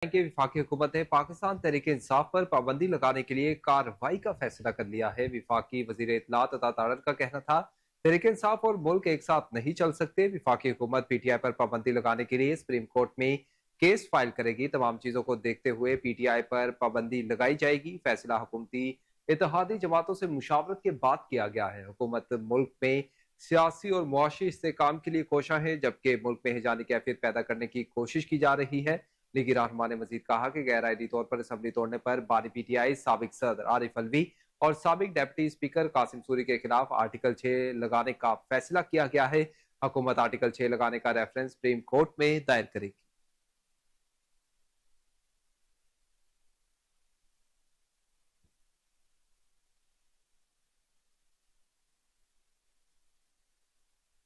कि वफाकी हुकूमत ने पाकिस्तान तहरीक इंसाफ पर पाबंदी लगाने के लिए कार्रवाई का फैसला कर लिया है। वफाकी वजीर इत्तलात अता तारड़ का कहना था, तहरीक इंसाफ और मुल्क एक साथ नहीं चल सकते। वफाकी हुकूमत पीटीआई पर पाबंदी लगाने के लिए सुप्रीम कोर्ट में केस फाइल करेगी। तमाम चीजों को देखते हुए पीटीआई पर पाबंदी लगाई जाएगी। फैसला हुकूमती इत्तेहादी जमातों से मुशावरत के बाद किया गया है। हुकूमत मुल्क में सियासी और मुआशी इस्तेहकाम के लिए कोशा है, जबकि मुल्क में हिजानी कैफियत पैदा करने की कोशिश की जा रही है। लीगी रहनुमा ने मजीद कहा कि गैर आईनी तौर पर असम्बली तोड़ने पर बानी पीटीआई साबिक सदर आरिफ अलवी और साबिक डिप्टी स्पीकर कासिम सूरी के खिलाफ आर्टिकल 6 लगाने का फैसला किया गया है। हुकूमत आर्टिकल 6 लगाने का रेफरेंस सुप्रीम कोर्ट में दायर करेगी।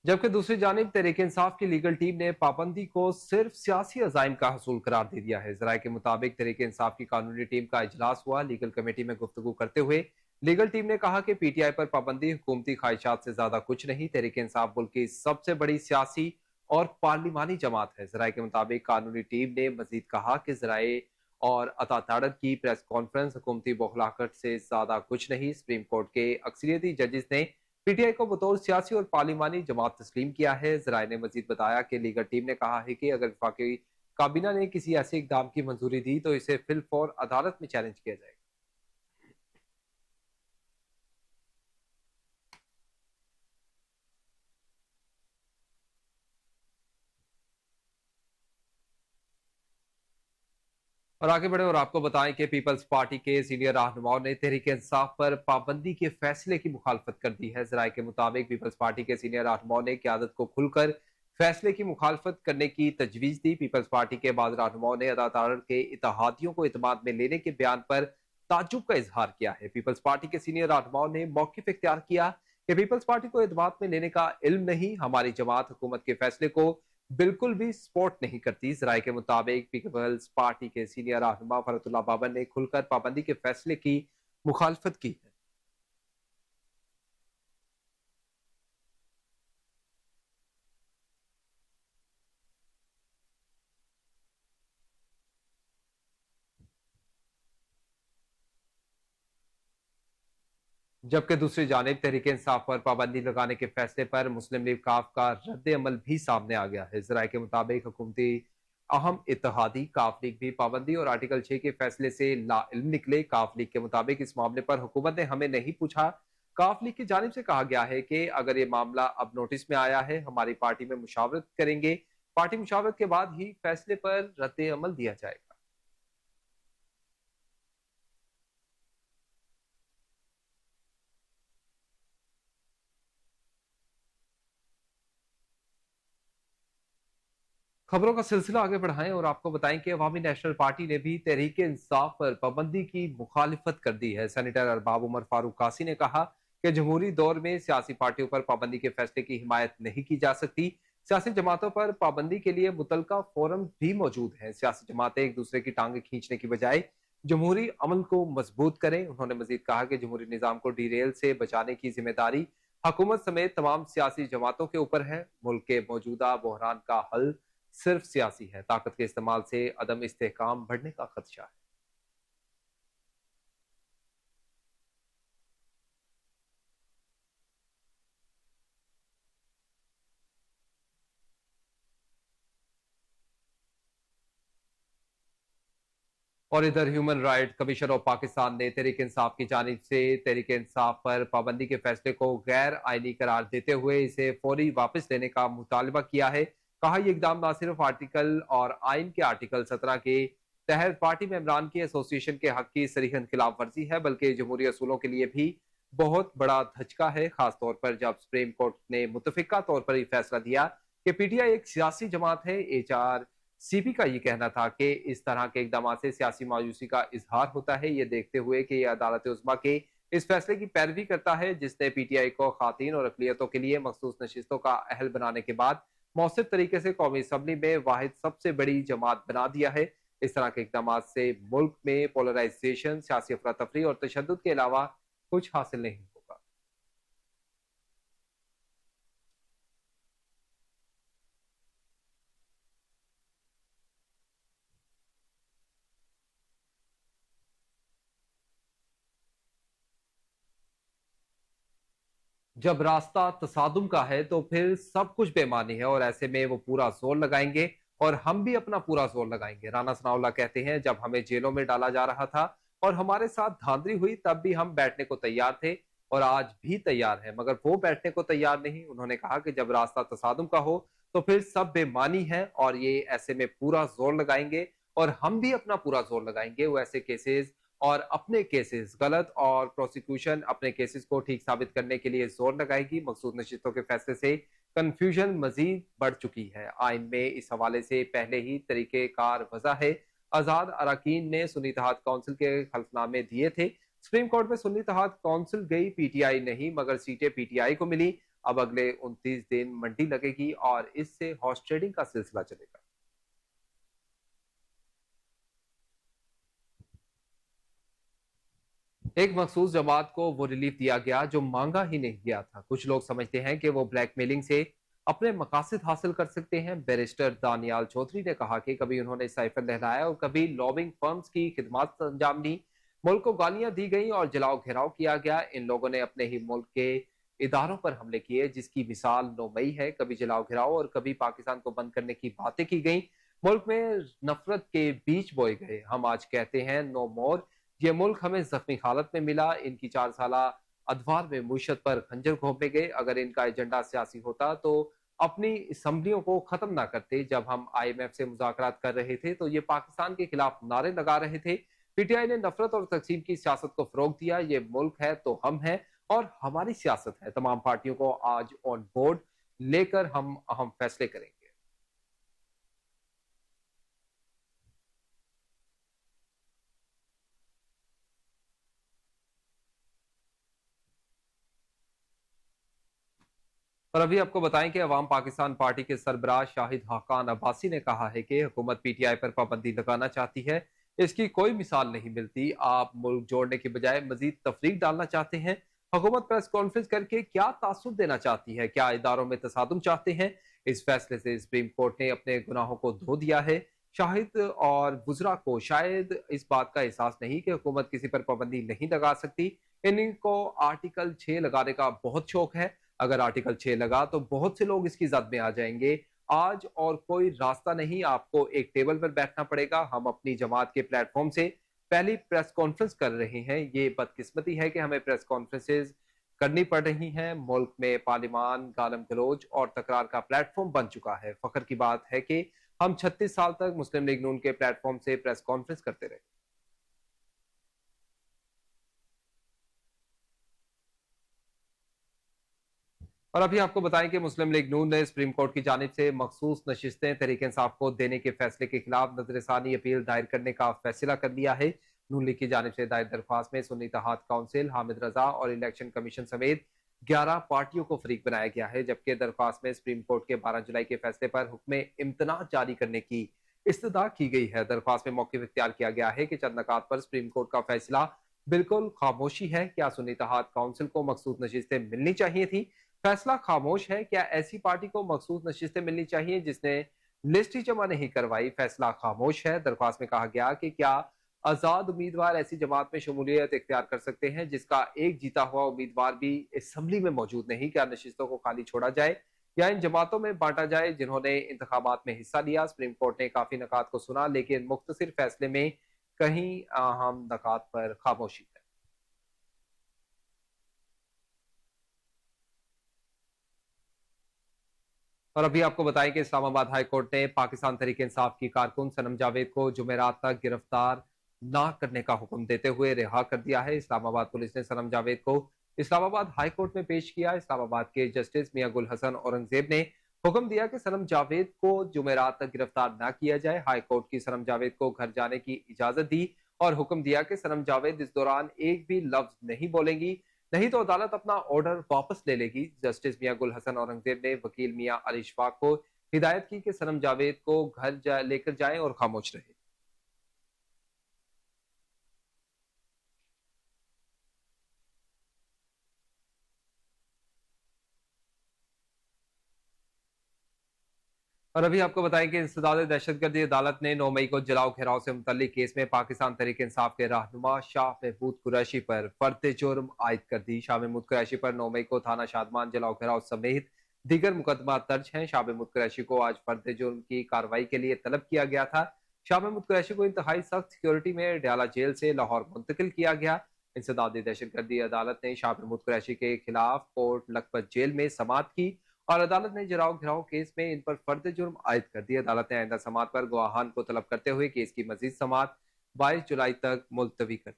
जबकि दूसरी जानिब तहरीक इंसाफ की लीगल टीम ने पाबंदी को सिर्फ सियासी अजाइम का हसूल करार दे दिया है। जराये के मुताबिक तहरीक इंसाफ की कानूनी टीम का इजलास हुआ। लीगल कमेटी में गुफ्तगू करते हुए लीगल टीम ने कहा कि पीटीआई पर पाबंदी हुकूमती ख्वाहिशात से ज्यादा कुछ नहीं। तहरीक इंसाफ मुल्क की सबसे बड़ी सियासी और पार्लिमानी जमात है। जराये के मुताबिक कानूनी टीम ने मजीद कहा कि जराये और अता ताड़र की प्रेस कॉन्फ्रेंस हुकूमती बौखलाहट से ज्यादा कुछ नहीं। सुप्रीम कोर्ट के अक्सरियती जजेस ने पीटीआई को बतौर सियासी और पार्लिमानी जमात तस्लीम किया है। जराये ने मजीद बताया कि लीगल टीम ने कहा है कि अगर वफाकी काबीना ने किसी ऐसे इकदाम की मंजूरी दी तो इसे फिलफौर अदालत में चैलेंज किया जाएगा। और आगे बढ़े और आपको बताएं कि पीपल्स पार्टी के सीनियर रहनुमाओं ने तहरीक इंसाफ पर पाबंदी के फैसले की मुखालफत कर दी है। जराये के मुताबिक पीपल्स पार्टी के सीनियर रहनुमाओं ने क़यादत को खुलकर फैसले की मुखालफत करने की तजवीज दी। पीपल्स पार्टी के बाद रहनुमाओं ने अता तारड़ के इत्तेहादियों को इत्मीनान में लेने के बयान पर ताज्जुब का इजहार किया है। पीपल्स पार्टी के सीनियर रहनुमाओं ने मौकिफ इख्तियार किया कि पीपल्स पार्टी को इत्मीनान में लेने का इल्म नहीं। हमारी जमात हुकूमत के फैसले को बिल्कुल भी सपोर्ट नहीं करती। जराये के मुताबिक पीपल्स पार्टी के सीनियर रहनुमा फरतुल्लाह बाबर ने खुलकर पाबंदी के फैसले की मुखालफत की है। जबकि दूसरी जानिब तहरीक इंसाफ पर पाबंदी लगाने के फैसले पर मुस्लिम लीग काफ का रद्द अमल भी सामने आ गया है। जराये के मुताबिक हुकूमती अहम इत्तेहादी काफ लीग भी पाबंदी और आर्टिकल 6 के फैसले से लाइल्म निकले। काफ लीग के मुताबिक इस मामले पर हुकूमत ने हमें नहीं पूछा। काफ लीग की जानिब से कहा गया है कि अगर ये मामला अब नोटिस में आया है, हमारी पार्टी में मुशावरत करेंगे। पार्टी मुशावरत के बाद ही फैसले पर रद्द अमल दिया जाएगा। खबरों का सिलसिला आगे बढ़ाएं और आपको बताएं कि अवामी नेशनल पार्टी ने भी तहरीक इंसाफ पर पाबंदी की मुखालिफत कर दी है। सेनेटर अरबाब उमर फारूक कासी ने कहा कि जमहूरी दौर में सियासी पार्टियों पर पाबंदी के फैसले की हिमायत नहीं की जा सकती। सियासी जमातों पर पाबंदी के लिए मुतलका फोरम भी मौजूद है। सियासी जमातें एक दूसरे की टांगे खींचने की बजाय जमहूरी अमल को मजबूत करें। उन्होंने मजीद कहा कि जमहूरी निजाम को डीरेल से बचाने की जिम्मेदारी हुकूमत समेत तमाम सियासी जमातों के ऊपर है। मुल्क के मौजूदा बहरान का हल सिर्फ सियासी है। ताकत के इस्तेमाल से अदम इस्तेहकाम बढ़ने का खदशा है। और इधर human right commission of Pakistan ने तहरीक इंसाफ की जानिब से तहरीक इंसाफ पर पाबंदी के फैसले को गैर आईनी करार देते हुए इसे फौरी वापस लेने का मुतालबा किया है। कहा यह इकदाम न सिर्फ आर्टिकल और आइन के आर्टिकल 17 के तहत पार्टी मेंबरान की एसोसिएशन के हक की सरीहन खिलाफ वर्जी है, बल्कि जमहूरी असूलों के लिए भी बहुत बड़ा धचका है। खासतौर पर जब सुप्रीम कोर्ट ने मुतफिका तौर पर यह फैसला दिया कि पीटीआई एक सियासी जमात है। एचआर सीपी का ये कहना था कि इस तरह के इकदाम से सियासी मायूसी का इजहार होता है। ये देखते हुए कि यह अदालत उज़्मा के इस फैसले की पैरवी करता है, जिसने पीटीआई को खातन और अकलियतों के लिए मखसूस नशिस्तों का अहल बनाने के बाद मौसर तरीके से कौमी असम्बली में वाहिद सबसे बड़ी जमात बना दिया है। इस तरह के इकदाम से मुल्क में पोलराइजेशन, सियासी अफरा तफरी और तशद्दुद के अलावा कुछ हासिल नहीं होगा। जब रास्ता तसादुम का है तो फिर सब कुछ बेमानी है और ऐसे में वो पूरा जोर लगाएंगे और हम भी अपना पूरा जोर लगाएंगे। राना सनाउल्लाह कहते हैं, जब हमें जेलों में डाला जा रहा था और हमारे साथ धांधली हुई तब भी हम बैठने को तैयार थे और आज भी तैयार हैं, मगर वो बैठने को तैयार नहीं। उन्होंने कहा कि जब रास्ता तसादुम का हो तो फिर सब बेमानी है और ये ऐसे में पूरा जोर लगाएंगे और हम भी अपना पूरा जोर लगाएंगे। वो ऐसे केसेस और अपने केसेस गलत और प्रोसिक्यूशन अपने केसेस को ठीक साबित करने के लिए जोर लगाएगी। मकसूद नशिस्तों के फैसले से कंफ्यूजन मजीद बढ़ चुकी है। आइन में इस हवाले से पहले ही तरीकेकार वजह है। आजाद अरकान ने सुन्नी इत्तेहाद काउंसिल के हल्फनामे दिए थे। सुप्रीम कोर्ट में सुन्नी इत्तेहाद काउंसिल गई, पीटीआई नहीं, मगर सीटें पीटीआई को मिली। अब अगले 29 दिन मंडी लगेगी और इससे हॉर्स ट्रेडिंग का सिलसिला चलेगा। एक मखसूस जमात को वो रिलीफ दिया गया जो मांगा ही नहीं गया था। कुछ लोग समझते हैं कि वो ब्लैकमेलिंग से अपने मकासद हासिल कर सकते हैं। बैरिस्टर दानियाल चौधरी ने कहा कि कभी उन्होंने साइफर लहराया और कभी लॉबिंग फर्म्स की खिदमत अंजाम दी। मुल्क को गालियां दी गई और जलाओ घेराव किया गया। इन लोगों ने अपने ही मुल्क के इदारों पर हमले किए, जिसकी मिसाल 9 मई है। कभी जलाओ घेराव और कभी पाकिस्तान को बंद करने की बातें की गई। मुल्क में नफरत के बीज बोए गए। हम आज कहते हैं नो मोर। ये मुल्क हमें जख्मी हालत में मिला। इनकी 4 साल अदवार में मुशत पर खंजर घोंपे गए। अगर इनका एजेंडा सियासी होता तो अपनी असम्बलियों को खत्म ना करते। जब हम IMF से मुज़ाकरात कर रहे थे तो ये पाकिस्तान के खिलाफ नारे लगा रहे थे। पीटीआई ने नफरत और तकसीम की सियासत को फरोग दिया। ये मुल्क है तो हम हैं और हमारी सियासत है। तमाम पार्टियों को आज ऑन बोर्ड लेकर हम अहम फैसले करेंगे। और अभी आपको बताएं कि अवाम पाकिस्तान पार्टी के सरबराह शाहिद हाकान अब्बासी ने कहा है कि हुकूमत पीटीआई पर पाबंदी लगाना चाहती है। इसकी कोई मिसाल नहीं मिलती। आप मुल्क जोड़ने के बजाय मजीद तफरीक डालना चाहते हैं। हुकूमत प्रेस कॉन्फ्रेंस करके क्या तासुब देना चाहती है? क्या इदारों में तसादुम चाहते हैं? इस फैसले से सुप्रीम कोर्ट ने अपने गुनाहों को धो दिया है। शाहिद और गुजरा को शायद इस बात का एहसास नहीं कि हुकूमत किसी पर पाबंदी नहीं लगा सकती। इनको आर्टिकल 6 लगाने का बहुत शौक है। अगर आर्टिकल 6 लगा तो बहुत से लोग इसकी जद में आ जाएंगे। आज और कोई रास्ता नहीं, आपको एक टेबल पर बैठना पड़ेगा। हम अपनी जमात के प्लेटफॉर्म से पहली प्रेस कॉन्फ्रेंस कर रहे हैं। ये बदकिस्मती है कि हमें प्रेस कॉन्फ्रेंसेज करनी पड़ रही हैं। मुल्क में पार्लिमान गालम गलोच और तकरार का प्लेटफॉर्म बन चुका है। फख्र की बात है कि हम 36 साल तक मुस्लिम लीग नून के प्लेटफॉर्म से प्रेस कॉन्फ्रेंस करते रहे। और अभी आपको बताएं कि मुस्लिम लीग नून ने सुप्रीम कोर्ट की जानिब से मखसूस नशिस्तें तहरीक इंसाफ को देने के फैसले के खिलाफ नजरसानी अपील दायर करने का फैसला कर लिया है। नून लीग की जानिब से दायर दरख्वास्त में सुन्नी इत्तेहाद काउंसिल, हामिद रजा और इलेक्शन कमीशन समेत 11 पार्टियों को फरीक बनाया गया है, जबकि दरख्वास्त में सुप्रीम कोर्ट के 12 जुलाई के फैसले पर हुक्म इम्तना जारी करने की इस्तदा की गई है। दरख्वास्त में मौक़िफ़ इख्तियार किया गया है कि चंद नकात पर सुप्रीम कोर्ट का फैसला बिल्कुल खामोशी है। क्या सुन्नी इत्तेहाद काउंसिल को मखसूस नशिस्तें मिलनी चाहिए थी? फैसला खामोश है। क्या ऐसी पार्टी को मखसूस नशिस्तें मिलनी चाहिए जिसने लिस्ट ही जमा नहीं करवाई? फैसला खामोश है। दरख्वास्त में कहा गया कि क्या आजाद उम्मीदवार ऐसी जमात में शमूलियत इख्तियार कर सकते हैं जिसका एक जीता हुआ उम्मीदवार भी असम्बली में मौजूद नहीं? क्या नशिस्तों को खाली छोड़ा जाए या इन जमातों में बांटा जाए जिन्होंने इंतखाबात में हिस्सा लिया? सुप्रीम कोर्ट ने काफी नकात को सुना, लेकिन मुख्तसर फैसले में कहीं अहम नकात पर खामोशी है। और अभी आपको बताएं कि इस्लामाबाद हाई कोर्ट ने पाकिस्तान तहरीक इंसाफ की कारकुन सनम जावेद को जुमेरात तक गिरफ्तार ना करने का हुक्म देते हुए रिहा कर दिया है। इस्लामाबाद पुलिस ने सनम जावेद को इस्लामाबाद हाई कोर्ट में पेश किया। इस्लामाबाद के जस्टिस मियां गुल हसन औरंगजेब ने हुक्म दिया कि सनम जावेद को जुमेरात तक गिरफ्तार ना किया जाए। हाई कोर्ट की सनम जावेद को घर जाने की इजाजत दी और हुक्म दिया कि सनम जावेद इस दौरान एक भी लफ्ज नहीं बोलेंगी, नहीं तो अदालत अपना ऑर्डर वापस ले लेगी। जस्टिस मियां गुल हसन औरंगजेब ने वकील मियां अलिशफाक को हिदायत की कि सनम जावेद को घर लेकर जाएं और खामोश रहे। और अभी आपको बताएं कि इंसदाद दहशतगर्दी अदालत ने 9 मई को जलाओ घेराव से मुतल्लिक केस में पाकिस्तान तहरीक इंसाफ के रहनुमा शाह महमूद कुरैशी पर फर्द जुर्म आयद कर दी। शाह महमूद कुरैशी पर 9 मई को थाना शादमान जलाओ घेराव समेत दीगर मुकदमा दर्ज हैं। शाह महमूद कुरैशी को आज फर्द जुर्म की कार्रवाई के लिए तलब किया गया था। शाह महमूद कुरैशी को इंतहाई सख्त सिक्योरिटी में डयाला जेल से लाहौर मुंतकिल किया गया। इंसदादी दहशतगर्दी अदालत ने शाह महमूद कुरैशी के खिलाफ कोर्ट लखपत जेल में समाअत की और अदालत ने जराव घिराव केस में इन पर फर्द जुर्म आयद कर दिया। अदालत ने आइंदा समाअत पर गवाहान को तलब करते हुए केस की मजीद समाअत 22 जुलाई तक मुलतवी कर दी।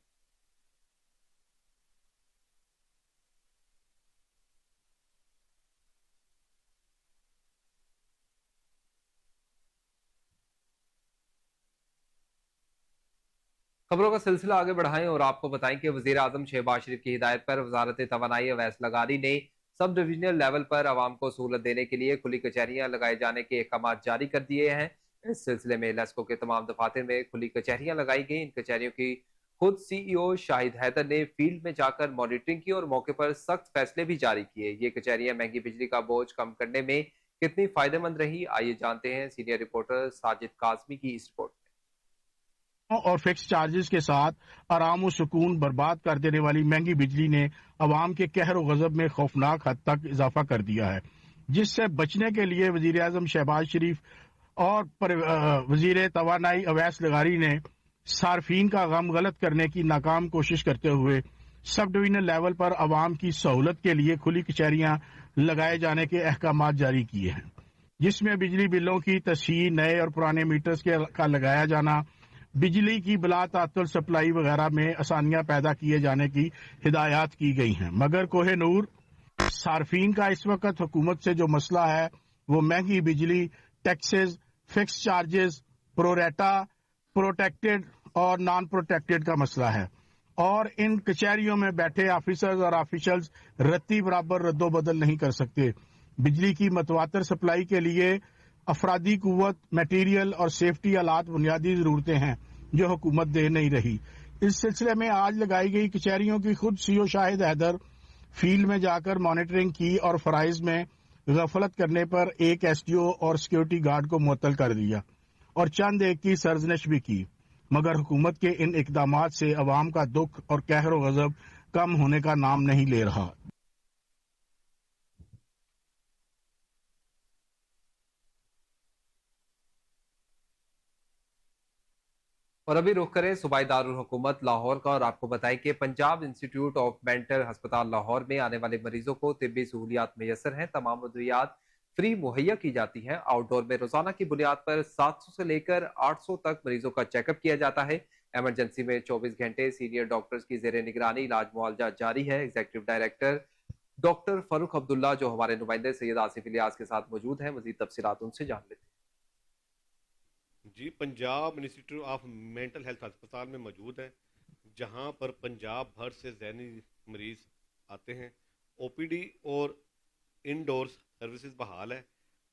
खबरों का सिलसिला आगे बढ़ाएं और आपको बताएं कि वजीर आजम शहबाज शरीफ की हिदायत पर वजारत तवानाई अवैस लगारी ने सब डिविजनल लेवल पर आवाम को सहूलत देने के लिए खुली कचहरियां लगाए जाने के अहकाम जारी कर दिए हैं। इस सिलसिले में लेस्को के तमाम दफातर में खुली कचहरियां लगाई गई। इन कचहरियों की खुद सीईओ शाहिद हैदर ने फील्ड में जाकर मॉनिटरिंग की और मौके पर सख्त फैसले भी जारी किए। ये कचहरियां महंगी बिजली का बोझ कम करने में कितनी फायदेमंद रही, आइए जानते हैं सीनियर रिपोर्टर साजिद काजमी की इस रिपोर्ट। और फिक्स चार्जेस के साथ आराम और सुकून बर्बाद कर देने वाली महंगी बिजली ने अवाम के कहर और गजब में खौफनाक हद तक इजाफा कर दिया है, जिससे बचने के लिए वजीर आजम शहबाज शरीफ और वजीर तवानाई अवैस लगारी ने सार्फिन का गम गलत करने की नाकाम कोशिश करते हुए सब डिवीजनल लेवल पर अवाम की सहूलत के लिए खुली कचहरियां लगाए जाने के अहकाम जारी किए हैं, जिसमें बिजली बिलों की तस्हीह, नए और पुराने मीटर्स का लगाया जाना, बिजली की बिला तातुल सप्लाई वगैरह में आसानियां पैदा किए जाने की हिदायत की गई हैं। मगर कोहिनूर सार्फिन का इस वक्त हुकूमत से जो मसला है वो महंगी बिजली, taxes, fix charges, pro rata, protected और नॉन प्रोटेक्टेड का मसला है। और इन कचहरियों में बैठे ऑफिसर्स और ऑफिशियल्स रत्ती बराबर रद्दोबदल नहीं कर सकते। बिजली की मतवातर सप्लाई के लिए अफरादी कुव्वत, मटेरियल और सेफ्टी आलात बुनियादी जरूरतें हैं जो हुकूमत दे नहीं रही। इस सिलसिले में आज लगाई गई कचहरियों की खुद सीईओ शाहिद हैदर फील्ड में जाकर मॉनिटरिंग की और फराइज में गफलत करने पर एक एसडीओ और सिक्योरिटी गार्ड को मुअत्तल कर दिया और चंद एक की सरजनिश भी की। मगर हुकूमत के इन इकदामात से अवाम का दुख और कहर व गजब कम होने का नाम नहीं ले रहा। और अभी रुख करें सूबाई दारुल हुकूमत लाहौर का और आपको बताएं कि पंजाब इंस्टीट्यूट ऑफ मेंटल अस्पताल लाहौर में आने वाले मरीजों को तिब्बी सहूलियात मैसर हैं। तमाम अद्वियात फ्री मुहैया की जाती हैं। आउटडोर में रोजाना की बुनियाद पर 700 से लेकर 800 तक मरीजों का चेकअप किया जाता है। एमरजेंसी में 24 घंटे सीनियर डॉक्टर्स की जेर निगरानी इलाज मुआवजा जारी है। Executive director doctor Farrukh Abdullah जो हमारे नुमाइंदे सैयद आसिफ इलियास के साथ मौजूद हैं, मजीद तफसीलात उनसे जान लेते हैं। जी, Punjab institute of mental health अस्पताल में मौजूद है, जहां पर पंजाब भर से ज़हनी मरीज आते हैं। ओपीडी और इंडोर्स सर्विसेज बहाल है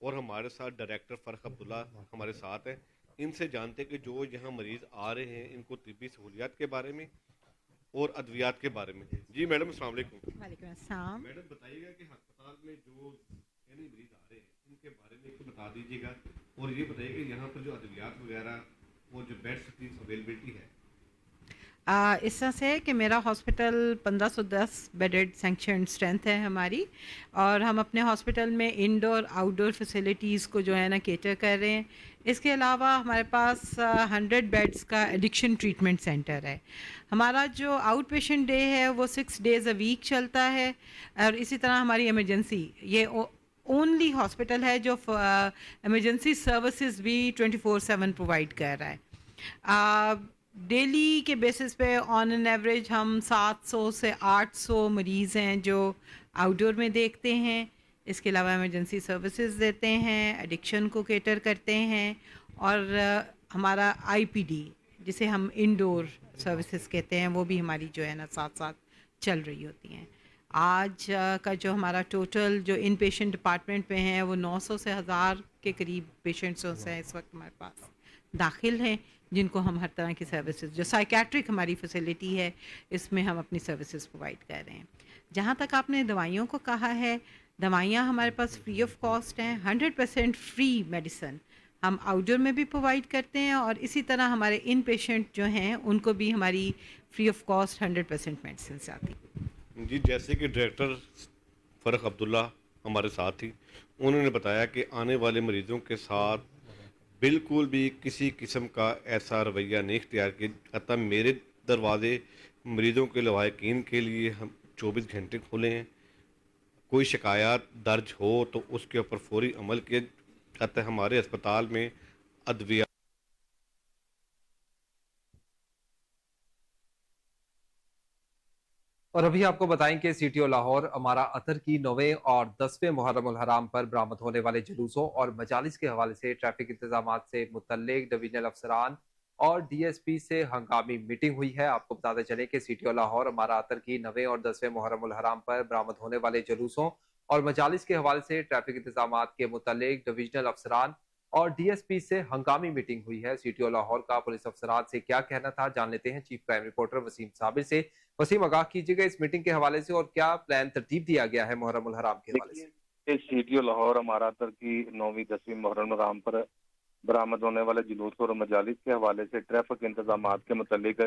और हमारे साथ डायरेक्टर फ़रख अब्दुल्ला हमारे साथ हैं। इनसे जानते हैं कि जो यहाँ मरीज आ रहे हैं इनको तिब्बी सहूलियात के बारे में और अद्वियात के बारे में। जी मैडम, अस्सलाम वालेकुम। वालेकुम अस्सलाम। मैडम बताइएगा कि अस्पताल में जो यानी मरीज आ रहे हैं इनके बारे में एक बता दीजिएगा और ये बताइए कि यहाँ पर जो अद्वियात वगैरह और जो बेड्स की अवेलेबिलिटी है। इस तरह से है कि मेरा हॉस्पिटल 1510 बेडेड सैंक्शन स्ट्रेंथ है हमारी, और हम अपने हॉस्पिटल में इंडोर आउटडोर फैसिलिटीज़ को जो है ना केटर कर रहे हैं। इसके अलावा हमारे पास 100 बेड्स का एडिक्शन ट्रीटमेंट सेंटर है। हमारा जो आउट पेशेंट डे है वो 6 डेज़ अ वीक चलता है, और इसी तरह हमारी इमरजेंसी ये ओनली हॉस्पिटल है जो इमरजेंसी सर्विसेज भी 24/7 प्रोवाइड कर रहा है। डेली के बेसिस पे ऑन एन एवरेज हम 700 से 800 मरीज़ हैं जो आउटडोर में देखते हैं। इसके अलावा इमरजेंसी सर्विसेज देते हैं, एडिक्शन को केटर करते हैं, और हमारा आईपीडी जिसे हम इंडोर सर्विसेज कहते हैं वो भी हमारी जो है ना साथ साथ चल रही होती हैं। आज का जो हमारा टोटल जो इन पेशेंट डिपार्टमेंट में है वो 900 से 1000 के करीब पेशेंट्स हैं इस वक्त हमारे पास दाखिल हैं, जिनको हम हर तरह की सर्विसेज, जो साइकेट्रिक हमारी फैसिलिटी है इसमें हम अपनी सर्विसेज प्रोवाइड कर रहे हैं। जहाँ तक आपने दवाइयों को कहा है, دوائیاں ہمارے پاس فری آف کاسٹ ہیں, 100% فری میڈیسن ہم آؤٹ ڈور میں بھی پرووائڈ کرتے ہیں, اور اسی طرح ہمارے ان پیشنٹ جو ہیں ان کو بھی ہماری فری آف کاسٹ 100% میڈیسنس آتی ہیں. جی جیسے کہ ڈائریکٹر فرق عبداللہ ہمارے ساتھ تھی, انہوں نے بتایا کہ آنے والے مریضوں کے ساتھ بالکل بھی کسی قسم کا ایسا رویہ نہیں اختیار کیا جاتا. میرے دروازے مریضوں کے لواحقین کے لیے ہم 24 گھنٹے کھلے ہیں. کوئی شکایات درج ہو تو اس کے اوپر فوری عمل کیا جاتا ہے. ہمارے اسپتال میں ادویات اور ابھی آپ کو بتائیں کہ سی ٹی او لاہور امارا عطر کی 9ویں اور 10ویں محرم الحرام پر برآمد ہونے والے جلوسوں اور مجالس کے حوالے سے ٹریفک انتظامات سے متعلق ڈویژنل افسران اور ڈی ایس پی سے ہنگامی میٹنگ ہوئی ہے. آپ کو بتاتے چلیں کہ سی ٹی او لاہور امارا عطر کی 9ویں اور 10ویں محرم الحرام پر برآمد ہونے والے جلوسوں اور مجالس کے حوالے سے ٹریفک انتظامات کے متعلق ڈویژنل افسران اور ڈی ایس پی سے ہنگامی میٹنگ ہوئی ہے. سی ٹی او لاہور کا پولیس افسران سے کیا کہنا تھا, جان لیتے ہیں چیف کرائم رپورٹر وسیم صابر سے. وسیم, آگاہ کیجیے گا اس میٹنگ کے حوالے سے اور کیا پلان ترتیب دیا گیا ہے محرم الحرام کے حوالے سے. سی ٹی او لاہور امارا عطر کی 9ویں 10ویں محرم الحرام پر برآمد ہونے والے جلوس اور مجالس کے حوالے سے ٹریفک انتظامات کے متعلق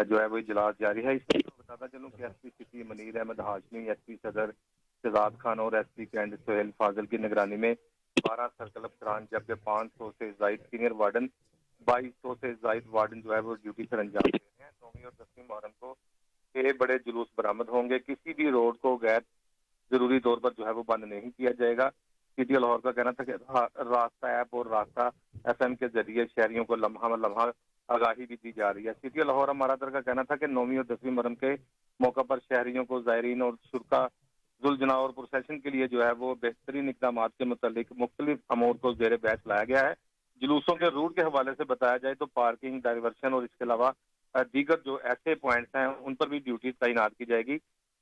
جو ہے وہ اجلاس جاری ہے. اس میں بتاتا چلوں کہ S P city Munir Ahmed Hashmi, S P Saddar Shahzad Khan اور ایس پی کینٹ سہیل فاضل کی نگرانی میں 12 سرکل افسران جبکہ 500 سے زائد سینئر وارڈن 2200 سے زائد وارڈن جو ہے وہ ڈیوٹی سر انجام دے رہے ہیں. 9ویں اور 10ویں محرم کو 6 بڑے جلوس برآمد ہوں گے. کسی بھی روڈ کو غیر ضروری طور پر جو ہے وہ بند نہیں کیا جائے گا. سی ٹی او لاہور کا کہنا تھا کہ راستہ ایپ اور راستہ ایف ایم کے ذریعے شہریوں کو لمحہ لمحہ آگاہی بھی دی جا رہی ہے. سی ٹی او لاہور امارا عطر کا کہنا تھا کہ 9ویں اور 10ویں محرم کے موقع پر شہریوں کو زائرین اور شرکا ذوالجنا اور پروسیشن کے لیے جو ہے وہ بہترین اقدامات کے متعلق مختلف امور کو زیر بحث لایا گیا ہے. جلوسوں کے روٹ کے حوالے سے بتایا جائے تو پارکنگ, ڈائیورشن اور اس کے علاوہ دیگر جو ایسے پوائنٹس ہیں ان پر بھی ڈیوٹی تعینات کی جائے گی.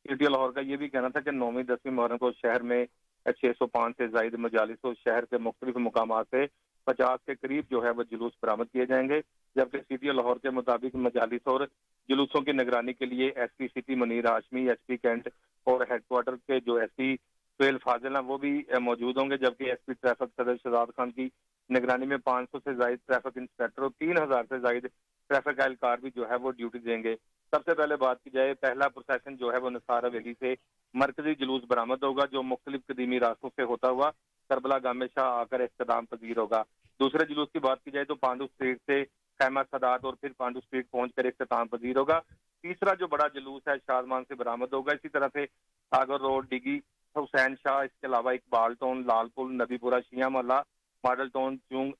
سی ٹی او لاہور کا یہ بھی کہنا تھا کہ 9ویں 10ویں محرم کو شہر میں 605 سے زائد مجالس اور شہر کے مختلف مقامات سے 50 کے قریب جو ہے وہ جلوس برآمد کیے جائیں گے. جبکہ سی ٹی او لاہور کے مطابق مجالس اور جلوسوں کی نگرانی کے لیے S P city Munir Hashmi, S P cantt اور ہیڈ کوارٹر کے جو ایس پی سہیل فاضل ہیں وہ بھی موجود ہوں گے. جبکہ ایس پی ٹریفک صدر شہزاد خان کی نگرانی میں 500 سے زائد ٹریفک انسپیکٹر اور 3000 سے زائد ٹریفک اہلکار بھی جو ہے وہ ڈیوٹی دیں گے. سب سے پہلے بات کی جائے, پہلا پروسیشن جو ہے وہ نثار حویلی سے مرکزی جلوس برآمد ہوگا جو مختلف قدیمی راستوں سے ہوتا ہوا کربلا گام شاہ آ کر اختتام پذیر ہوگا. دوسرے جلوس کی بات کی جائے تو پانڈو اسٹریٹ سے خیمہ سادات اور پھر پانڈو اسٹریٹ پہنچ کر اختتام پذیر ہوگا. تیسرا جو بڑا جلوس ہے شادمان سے برآمد ہوگا. اسی طرح سے ساگر روڈ, ڈگی, حسین شاہ, اس کے علاوہ اقبال ٹاؤن, لال پل, نبی پورہ, شیاں محلہ, ماڈل ٹاؤن, چونگ,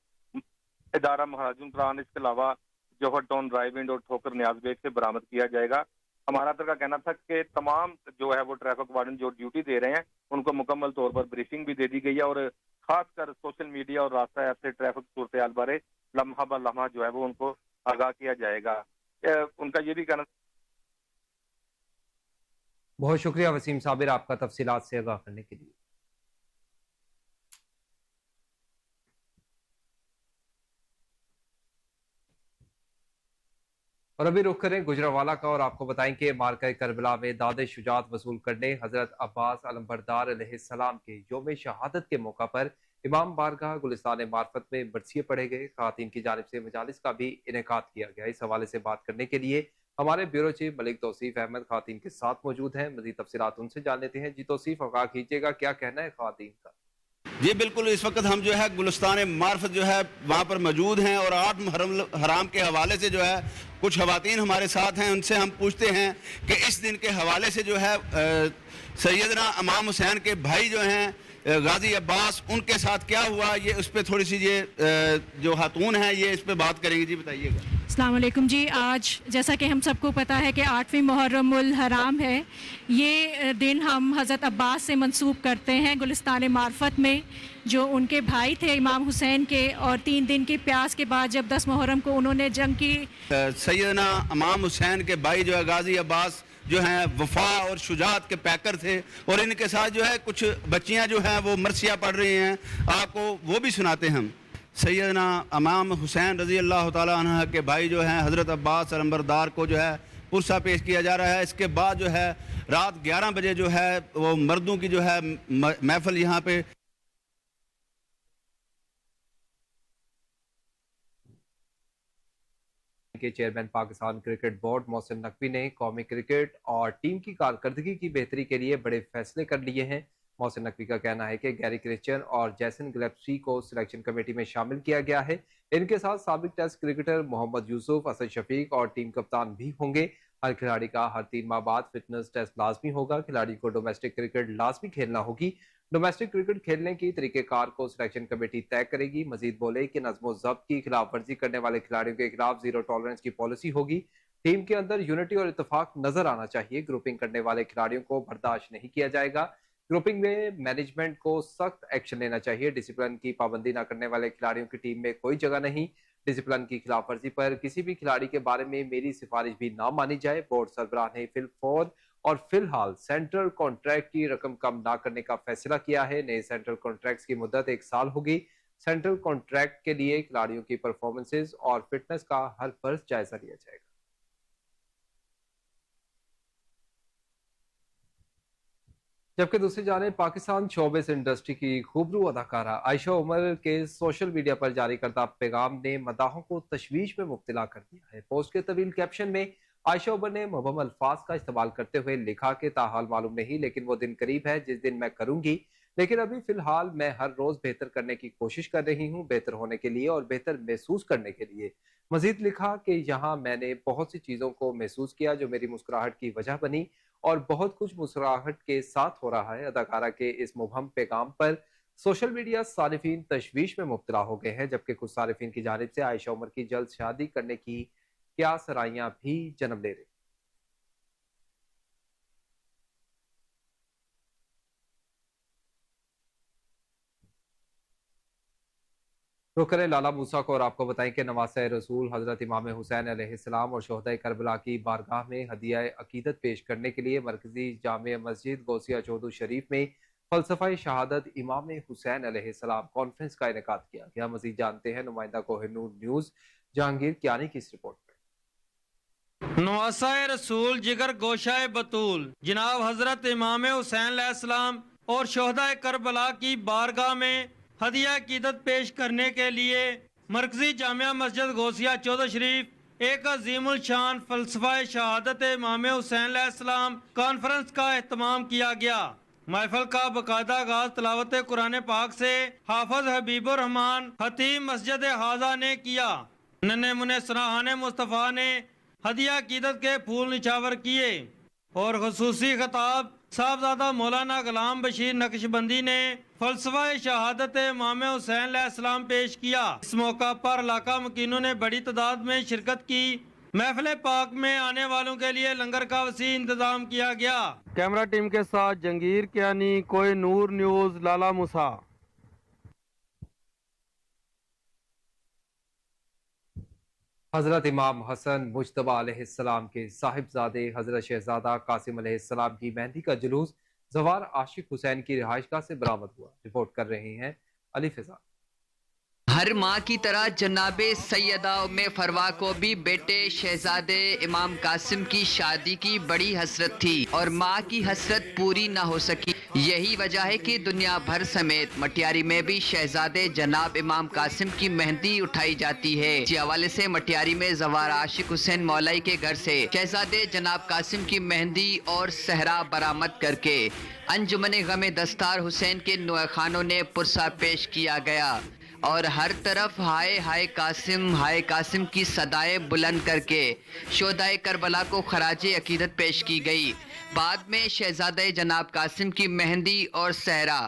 ادارہ مہاجن پران, اس کے علاوہ جوہر ٹاؤن, رائے ونڈ اور ٹھوکر نیاز بیگ سے برآمد کیا جائے گا. ہمارا عطر کا کہنا تھا کہ تمام جو ہے وہ ٹریفک وارڈن جو ڈیوٹی دے رہے ہیں ان کو مکمل طور پر بریفنگ بھی دے دی گئی ہے اور خاص کر سوشل میڈیا اور راستہ ایپ سے ٹریفک صورتحال بارے لمحہ بہ لمحہ جو ہے وہ ان کو آگاہ کیا جائے گا. ان کا یہ بھی کہنا. بہت شکریہ وسیم صابر آپ کا تفصیلات سے آگاہ کرنے کے لیے. اور ابھی رخ کریں گجرانوالہ کا اور آپ کو بتائیں کہ مارکہ کربلا میں داد شجاعت وصول کرنے حضرت عباس علمبردار علیہ السلام کے یوم شہادت کے موقع پر امام بارگاہ گلستان معرفت میں برسیے پڑھے گئے. خواتین کی جانب سے مجالس کا بھی انعقاد کیا گیا. اس حوالے سے بات کرنے کے لیے ہمارے بیورو چیف ملک توصیف احمد خواتین کے ساتھ موجود ہیں. مزید تفصیلات ان سے جان لیتے ہیں. جی توصیف, آگاہ کیجیے گا, کیا کہنا ہے خواتین کا؟ جی بالکل, اس وقت ہم جو ہے گلستان معرفت جو ہے وہاں پر موجود ہیں اور 8 محرم حرام کے حوالے سے جو ہے کچھ خواتین ہمارے ساتھ ہیں. ان سے ہم پوچھتے ہیں کہ اس دن کے حوالے سے جو ہے سیدنا امام حسین کے بھائی جو ہیں غازی عباس, ان کے ساتھ کیا ہوا, یہ اس پہ تھوڑی سی یہ جو خاتون ہیں یہ اس پہ بات کریں گے. جی بتائیے گا. السلام علیکم. جی آج جیسا کہ ہم سب کو پتہ ہے کہ 8ویں محرم الحرام ہے. یہ دن ہم حضرت عباس سے منسوب کرتے ہیں گلستان معرفت میں, جو ان کے بھائی تھے امام حسین کے, اور 3 دن کی پیاس کے بعد جب 10 محرم کو انہوں نے جنگ کی. سیدنا امام حسین کے بھائی جو ہے غازی عباس جو ہیں وفا اور شجاعت کے پیکر تھے, اور ان کے ساتھ جو ہے کچھ بچیاں جو ہیں وہ مرثیہ پڑھ رہی ہیں. آپ کو وہ بھی سناتے ہیں ہم. سیدنا امام حسین رضی اللہ تعالیٰ عنہ کے بھائی جو ہیں حضرت عباس علمبردار کو جو ہے पुरसा पेश किया जा रहा है। इसके बाद जो है रात 11 बजे जो है वो मर्दों की जो है महफिल यहाँ पे के chairman Pakistan cricket board Mohsin Naqvi ने कौमी क्रिकेट और टीम की कारकर्दगी की बेहतरी के लिए बड़े फैसले कर लिए हैं। मोहसिन नकवी का कहना है कि गैरी क्रिश्चियन और जैसन गिलेस्पी को सिलेक्शन कमेटी में शामिल किया गया है। इनके साथ साबिक टेस्ट क्रिकेटर मोहम्मद यूसुफ, असद शफीक और टीम कप्तान भी होंगे। हर खिलाड़ी का हर 3 माह बाद फिटनेस टेस्ट लाजमी होगा। खिलाड़ी को डोमेस्टिक क्रिकेट लाजमी खेलना होगी। डोमेस्टिक क्रिकेट खेलने की तरीकेकार को सिलेक्शन कमेटी तय करेगी। मजीद बोले कि नज़्म ज़ब्त की खिलाफ वर्जी करने वाले खिलाड़ियों के खिलाफ जीरो टॉलरेंस की पॉलिसी होगी। टीम के अंदर यूनिटी और इत्तेफाक नजर आना चाहिए। ग्रुपिंग करने वाले खिलाड़ियों को बर्दाश्त नहीं किया जाएगा। ग्रुपिंग में मैनेजमेंट को सख्त एक्शन लेना चाहिए। डिसिप्लिन की पाबंदी न करने वाले खिलाड़ियों की टीम में कोई जगह नहीं। डिसिप्लिन की खिलाफ वर्जी पर किसी भी खिलाड़ी के बारे में मेरी सिफारिश भी ना मानी जाए। बोर्ड सरबराह ने फिलहाल सेंट्रल कॉन्ट्रैक्ट की रकम कम ना करने का फैसला किया है। नए सेंट्रल कॉन्ट्रैक्ट की मुद्दत 1 साल होगी। सेंट्रल कॉन्ट्रैक्ट के लिए खिलाड़ियों की परफॉर्मेंसेज और फिटनेस का हर बर्स जायजा लिया जाएगा। जबकि दूसरी जानिब पाकिस्तान शोबिस इंडस्ट्री की खूबरू अदाकारा आयशा उमर के सोशल मीडिया पर जारी करदा पैगाम ने मदाहों को तशवीश में मुब्तला कर दिया है। पोस्ट के तवील कैप्शन में आयशा उमर ने मुबहम अल्फाज का इस्तेमाल करते हुए लिखा कि ताहाल मालूम नहीं, लेकिन वो दिन करीब है जिस दिन मैं करूंगी, लेकिन अभी फिलहाल मैं हर रोज बेहतर करने की कोशिश कर रही हूँ, बेहतर होने के लिए और बेहतर महसूस करने के लिए। मजीद लिखा कि यहाँ मैंने बहुत सी चीज़ों को महसूस किया जो मेरी मुस्कुराहट की वजह बनी और बहुत कुछ मुस्कुराहट के साथ हो रहा है। अदाकारा के इस मुबहम पैगाम पर सोशल मीडिया सारिफीन तशवीश में मुब्तला हो गए हैं, जबकि कुछ सारिफीन की जानिब से आयशा उमर की जल्द शादी करने की क्या सराइयां भी जन्म ले रही। रुक करें लाला मूसा को और आपको बताएं कि नवासे रसूल हजरत इमाम हुसैन अलैहिस्सलाम और शोहदा करबला की बारगाह में हदिया अकीदत पेश करने के लिए मरकजी जामे मस्जिद गौसिया चौधू शरीफ में फलसफा शहादत इमाम हुसैन अलैहिस्सलाम कॉन्फ्रेंस का इनेकाद किया गया। मजीद जानते हैं नुमाइंदा कोहिनूर न्यूज जहांगीर कियानी की इस रिपोर्ट में। नवासाए रसूल जिगर गोशाए बतूल जनाब हजरत इमाम हुसैन अलैहिस्सलाम और शोहदा करबला की बारगाह में हदिया अकीदत पेश करने के लिए मरकजी जामिया मस्जिद गौसिया चौदह शरीफ एक अजीमुल शान फलसफा शहादत इमाम हुसैन अलैहिस्सलाम कॉन्फ्रेंस का एहतमाम किया गया। महफिल का बाकायदा आगाज तलावत कुरान पाक से हाफिज हबीबुर रहमान खतीब मस्जिद हाजा ने किया। नन्हे मुन्ने सराहाने मुस्तफ़ा ने हदिया अकीदत के फूल निछावर किए और खुसूसी खिताब साहबजादा मौलाना गुलाम बशीर नक्शबंदी ने फलसफा शहादत इमाम हुसैन अलैहिस्सलाम पेश किया। इस मौका पर इलाका मुकीनों ने बड़ी तादाद में शिरकत की। महफिल पाक में आने वालों के लिए लंगर का वसी इंतजाम किया गया। कैमरा टीम के साथ जंगीर कियानी, कोहिनूर न्यूज, लाला मूसा। हजरत इमाम हसन मुज्तबा अलैहिस्सलाम के साहिबजादे हजरत शहजादा कासिम अलैहिस्सलाम की मेहंदी का जुलूस जवार आशिक हुसैन की रिहाइशगाह से बरामद हुआ। रिपोर्ट कर रहे हैं अली फिजा। हर माँ की तरह जनाबे सैयदा उम्मे फरवा को भी बेटे शहजादे इमाम कासिम की शादी की बड़ी हसरत थी और माँ की हसरत पूरी न हो सकी। यही वजह है कि दुनिया भर समेत मटियारी में भी शहजादे जनाब इमाम कासिम की मेहंदी उठाई जाती है। इसी हवाले से मटियारी में जवार आशिक हुसैन मौलाई के घर से शहजादे जनाब कासिम की मेहंदी और सहरा बरामद करके अंजुमन गमे दस्तार हुसैन के नुआ खानों ने पुरसा पेश किया गया और हर तरफ हाय हाय कासिम की सदाएं बुलंद करके शोहदाए करबला को खराजे अकीदत पेश की गई। बाद में शहजादे जनाब कासिम की मेहंदी और सहरा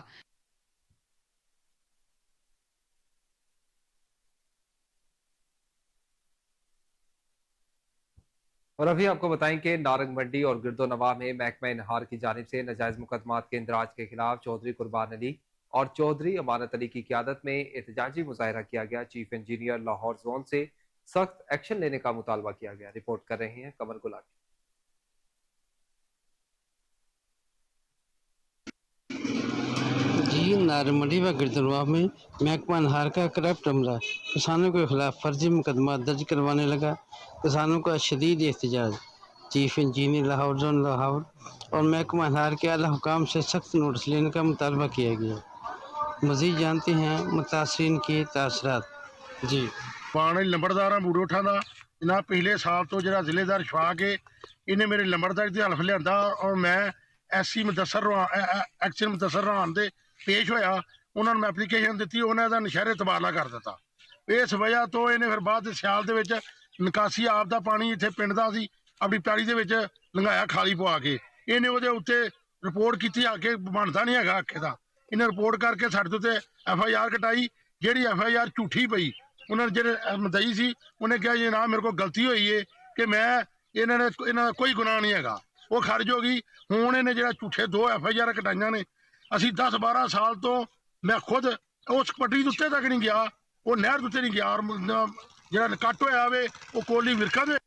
और अभी आपको बताएं कि नारंग मंडी और गिरदो नवा में महकमा इनहार की जानिब से नाजायज मुकदमात के इंदराज के खिलाफ चौधरी कुर्बान अली और चौधरी अमानत अली की क़यादत में एहतजाजी मुजाहरा किया गया। चीफ इंजीनियर लाहौर जोन से सख्त एक्शन लेने का मुतालबा किया गया। रिपोर्ट कर रहे हैं कमर गुलाटी। जी नारमंडी व गिरदनवा में महकमा इनहार का करप्ट अमला किसानों के खिलाफ फर्जी मुकदमा दर्ज करवाने लगा। किसानों का शदीद एहतजाज। Chief engineer Lahore zone Lahore और महकमा हार के आला हुकाम से सख्त नोटिस लेने का मुतालबा किया गया। मज़ीद जानते हैं मुतासरीन के तासरात। जी ਪਾਣੀ ਲੰਬੜਦਾਰਾਂ ਬੂੜੋਠਾਂ ਦਾ ਜਨਾਬ ਪਿਛਲੇ ਸਾਲ ਤੋਂ ਜਿਹੜਾ ਜ਼ਿਲ੍ਹੇਦਾਰ ਸ਼ਫਾਕ ਹੈ ਇਹਨੇ ਮੇਰੇ ਲੰਬੜਦਾਰੀ ਦੀ ਹਲਫ ਲਿਆਂਦਾ ਔਰ ਮੈਂ ਐਸਸੀ ਮੁਦੱਸਰ ਐਕਸ਼ਨ ਮੁਦੱਸਰ ਰਹਾਨ ਦੇ ਪੇਸ਼ ਹੋਇਆ, ਉਹਨਾਂ ਨੂੰ ਮੈਂ ਐਪਲੀਕੇਸ਼ਨ ਦਿੱਤੀ, ਉਹਨਾਂ ਦਾ ਨਸ਼ਹਿਰੇ ਤਬਾਦਲਾ ਕਰ ਦਿੱਤਾ। ਇਸ ਵਜ੍ਹਾ ਤੋਂ ਇਹਨੇ ਫਿਰ ਬਾਅਦ ਸਿਆਲ ਦੇ ਵਿੱਚ ਨਿਕਾਸੀ ਆਪ ਦਾ ਪਾਣੀ ਇੱਥੇ ਪਿੰਡ ਦਾ ਸੀ ਆਪਣੀ ਪੈਲੀ ਦੇ ਵਿੱਚ ਲੰਘਾਇਆ ਖਾਲੀ ਪਵਾ ਕੇ। ਇਹਨੇ ਉਹਦੇ ਉੱਤੇ ਰਿਪੋਰਟ ਕੀਤੀ ਆ ਕੇ ਬਣਦਾ ਨਹੀਂ ਹੈਗਾ ਆਖੇ ਦਾ, ਇਹਨੇ ਰਿਪੋਰਟ ਕਰਕੇ ਸਾਡੇ ਉੱਤੇ FIR ਕਟਾਈ, ਜਿਹੜੀ FIR ਝੂਠੀ ਪਈ। ਉਹਨਾਂ ਜਿਹੜੇ ਮਦਈ ਸੀ ਉਹਨੇ ਕਿਹਾ ਜੀ ਨਾ ਮੇਰੇ ਕੋਲ ਗਲਤੀ ਹੋਈ ਹੈ ਕਿ ਮੈਂ ਇਹਨਾਂ ਦਾ ਕੋਈ ਗੁਨਾਹ ਨਹੀਂ ਹੈਗਾ, ਉਹ ਖਾਰਜ ਹੋ ਗਈ। ਹੁਣ ਇਹਨੇ ਜਿਹੜਾ ਝੂਠੇ 2 FIR ਕਟਾਈਆਂ ਨੇ, ਅਸੀਂ 10-12 ਸਾਲ ਤੋਂ ਮੈਂ ਖੁਦ ਉਸ ਪੱਟੀ ਦੇ ਉੱਤੇ ਤੱਕ ਨਹੀਂ ਗਿਆ, ਉਹ ਨਹਿਰ ਦੇ ਉੱਤੇ ਨਹੀਂ ਗਿਆ। ਔਰ ਜਿਹੜਾ ਕੱਟ ਹੋਇਆ ਵੇ ਉਹ ਕੋਲੀ ਵਿਰਕਾ ਦੇ